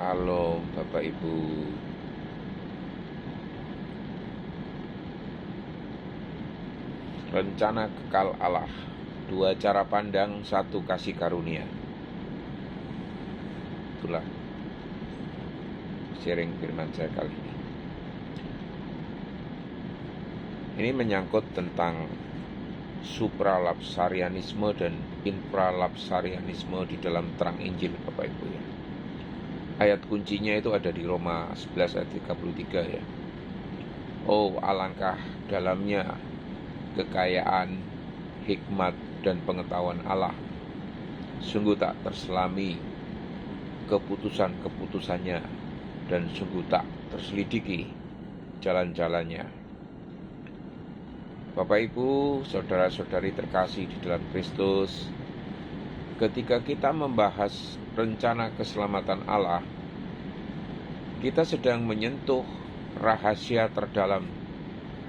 Halo Bapak Ibu. Rencana kekal Allah, dua cara pandang, satu kasih karunia. Itulah sharing firman saya kali ini. Ini menyangkut tentang supralapsarianisme dan infralapsarianisme di dalam terang Injil, Bapak Ibu ya. Ayat kuncinya itu ada di Roma 11 ayat 33 ya. Oh, alangkah dalamnya kekayaan, hikmat, dan pengetahuan Allah. Sungguh tak terselami keputusan-keputusannya, dan sungguh tak terselidiki jalan-jalannya. Bapak Ibu, saudara-saudari terkasih di dalam Kristus, ketika kita membahas rencana keselamatan Allah, kita sedang menyentuh rahasia terdalam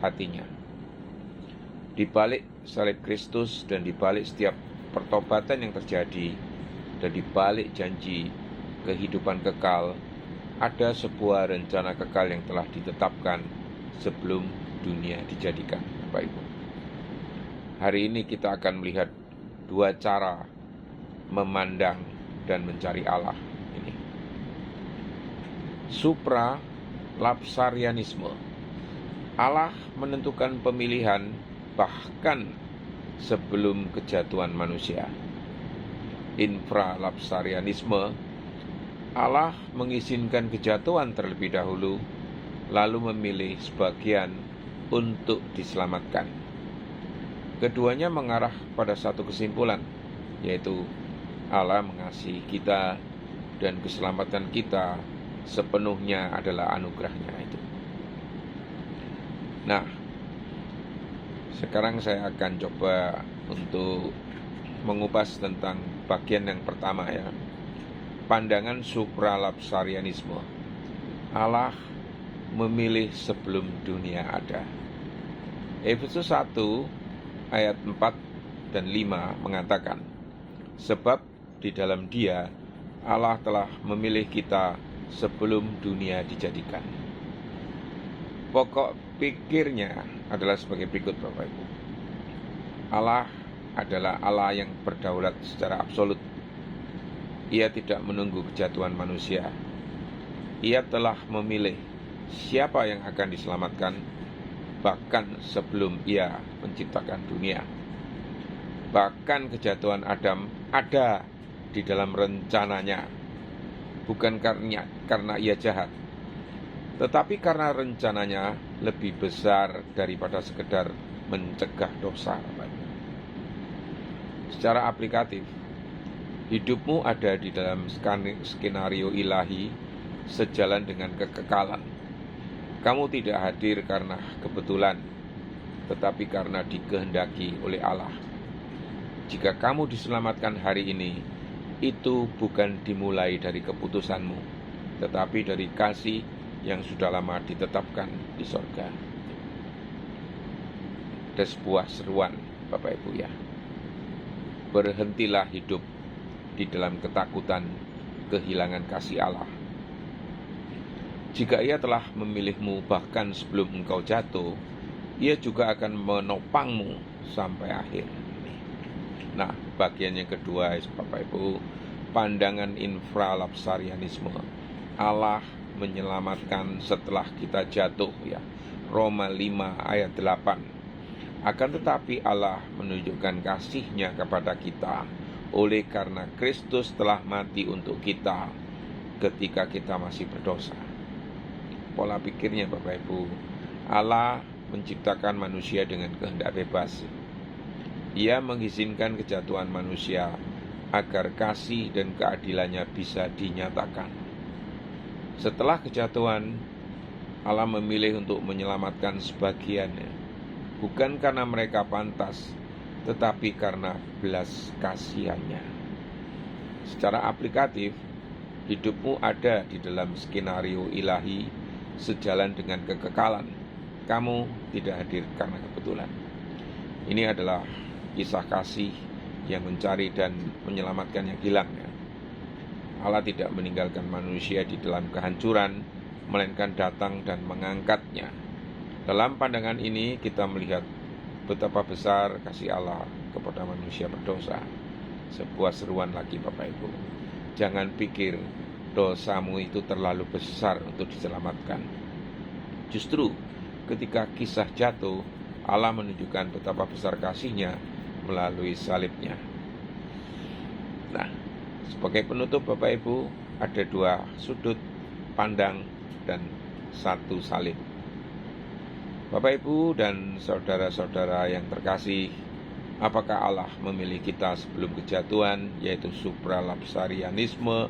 hatinya. Di balik salib Kristus dan di balik setiap pertobatan yang terjadi dan di balik janji kehidupan kekal, ada sebuah rencana kekal yang telah ditetapkan sebelum dunia dijadikan, Bapak Ibu. Hari ini kita akan melihat dua cara memandang dan mencari Allah ini. Supralapsarianisme. Allah menentukan pemilihan bahkan sebelum kejatuhan manusia. Infralapsarianisme. Allah mengizinkan kejatuhan terlebih dahulu, lalu memilih sebagian untuk diselamatkan. Keduanya mengarah pada satu kesimpulan, yaitu Allah mengasihi kita dan keselamatan kita sepenuhnya adalah anugerahnya itu. Nah, sekarang saya akan coba untuk mengupas tentang bagian yang pertama ya. Pandangan supralapsarianisme. Allah memilih sebelum dunia ada. Efesus 1 ayat 4 dan 5 mengatakan, sebab di dalam Dia Allah telah memilih kita sebelum dunia dijadikan. Pokok pikirnya adalah sebagai berikut, Bapak Ibu. Allah adalah Allah yang berdaulat secara absolut. Ia tidak menunggu kejatuhan manusia. Ia telah memilih siapa yang akan diselamatkan bahkan sebelum Ia menciptakan dunia. Bahkan kejatuhan Adam ada di dalam rencananya, bukan karena ia jahat, tetapi karena rencananya lebih besar daripada sekedar mencegah dosa. Secara aplikatif, hidupmu ada di dalam skenario ilahi sejalan dengan kekekalan. Kamu tidak hadir karena kebetulan, tetapi karena dikehendaki oleh Allah. Jika kamu diselamatkan hari ini, itu bukan dimulai dari keputusanmu, tetapi dari kasih yang sudah lama ditetapkan di sorga. Ada sebuah seruan, Bapak Ibu ya. Berhentilah hidup di dalam ketakutan kehilangan kasih Allah. Jika Ia telah memilihmu bahkan sebelum engkau jatuh, Ia juga akan menopangmu sampai akhir. Nah, bagian yang kedua, Bapak Ibu, pandangan infralapsarianisme. Allah menyelamatkan setelah kita jatuh ya. Roma 5 ayat 8. Akan tetapi Allah menunjukkan kasih-Nya kepada kita oleh karena Kristus telah mati untuk kita ketika kita masih berdosa. Pola pikirnya, Bapak Ibu, Allah menciptakan manusia dengan kehendak bebas. Ia mengizinkan kejatuhan manusia agar kasih dan keadilannya bisa dinyatakan. Setelah kejatuhan, Allah memilih untuk menyelamatkan sebagiannya, bukan karena mereka pantas, tetapi karena belas kasihan-Nya. Secara aplikatif, hidupmu ada di dalam skenario ilahi sejalan dengan kekekalan. Kamu tidak hadir karena kebetulan. Ini adalah kisah kasih yang mencari dan menyelamatkan yang hilang ya. Allah tidak meninggalkan manusia di dalam kehancuran, melainkan datang dan mengangkatnya. Dalam pandangan ini kita melihat betapa besar kasih Allah kepada manusia berdosa. Sebuah seruan lagi Bapak Ibu. Jangan pikir dosamu itu terlalu besar untuk diselamatkan. Justru ketika kisah jatuh, Allah menunjukkan betapa besar kasih-Nya melalui salibnya. Nah, sebagai penutup Bapak Ibu, ada dua sudut pandang dan satu salib. Bapak Ibu dan saudara-saudara yang terkasih, apakah Allah memilih kita sebelum kejatuhan, yaitu supralapsarianisme,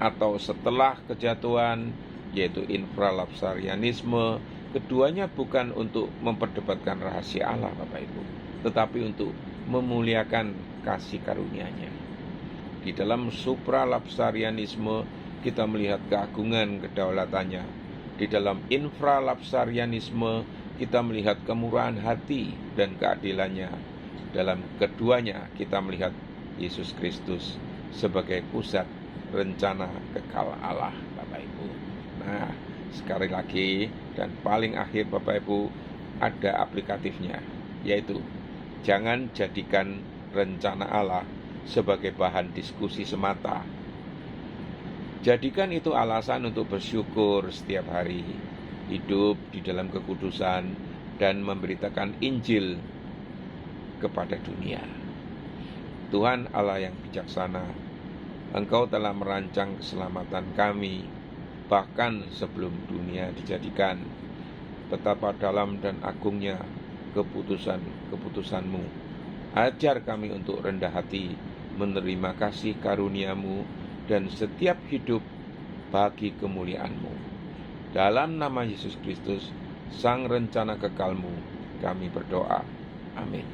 atau setelah kejatuhan, yaitu infralapsarianisme? Keduanya bukan untuk memperdebatkan rahasia Allah Bapak Ibu, tetapi untuk memuliakan kasih karunia-Nya. Di dalam supralapsarianisme kita melihat keagungan kedaulatannya. Di dalam infralapsarianisme kita melihat kemurahan hati dan keadilannya. Dalam keduanya kita melihat Yesus Kristus sebagai pusat rencana kekal Allah Bapak Ibu. Nah, sekali lagi dan paling akhir Bapak Ibu, ada aplikatifnya, yaitu jangan jadikan rencana Allah sebagai bahan diskusi semata. Jadikan itu alasan untuk bersyukur setiap hari, hidup di dalam kekudusan, dan memberitakan Injil kepada dunia. Tuhan Allah yang bijaksana, Engkau telah merancang keselamatan kami, bahkan sebelum dunia dijadikan. Betapa dalam dan agungnya keputusan-keputusan-Mu. Ajar kami untuk rendah hati, menerima kasih karunia-Mu, dan setiap hidup bagi kemuliaan-Mu. Dalam nama Yesus Kristus, Sang Rencana Kekal-Mu, kami berdoa. Amin.